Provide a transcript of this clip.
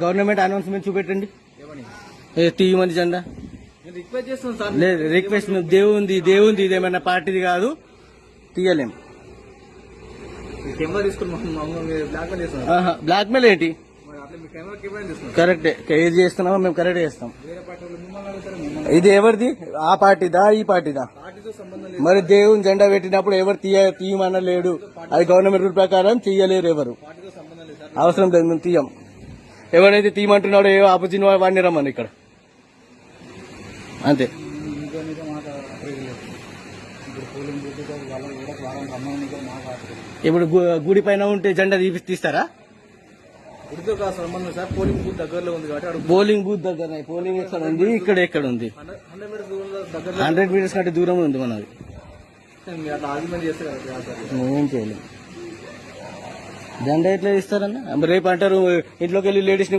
Government announcement చూపెట్టండి, ఏమని తీయమని జెండా. నేను రిక్వెస్ట్ చేస్తున్నాను సార్. లేదు రిక్వెస్ట్, దేవుంది ఇదేమన్నా పార్టీది కాదు, తీయలేం. ఈ కెమెరా తీసుకుని మమ్మల్ని బ్లాక్ మెయిల్ చేస్తున్నారు. బ్లాక్ మెయిల్ ఏంటి? మరి అట్లా మీ కెమెరా తీసుకున్నారు. కరెక్టే, ఏది చేస్తున్నామో మేము కరెక్ట్ చేస్తాం. వేరే పార్టీ వాళ్ళు మిమ్మల్ని అడుగుతారు, మిమ్మల్ని ఇది ఎవరిది? ఆ పార్టీదా ఈ పార్టీదా? పార్టీతో సంబంధం లేదు. మరి దేవుని జెండా పెట్టినప్పుడు ఎవరు తీయమన్నా లేడు. అది గవర్నమెంట్ రూల్ ప్రకారం తీయలేరు ఎవరు. పార్టీతో సంబంధం లేదు సార్. అవసరం లేదు, మేము తీయం. ఎవరైతే తీయమంటున్నాడో ఏ ఆపోజిట్ వాడిని రమ్మని ఇక్కడ అంతే. ఇప్పుడు గుడి పైన ఉంటే జెండా తీస్తారా? గుడితో కాదు సంబంధం సార్. పోలింగ్ బూత్ దగ్గరలో ఉంది కాబట్టి అడుగు. పోలింగ్ బూత్ దగ్గర, పోలింగ్ ఎక్కడ ఉంది? ఎక్కడ ఉంది? 100 మీటర్స్ దూరంలో దగ్గరలో 100 మీటర్స్ కంటే దూరం ఉంది మనది. మీరు అట్లా ఆర్గ్యుమెంట్ చేస్తే కదా సార్. ఏం చేయలేము. జెండా ఎట్లా ఇస్తారన్న? రేపు అంటారు ఇంట్లోకి వెళ్ళి లేడీస్ ని కూడా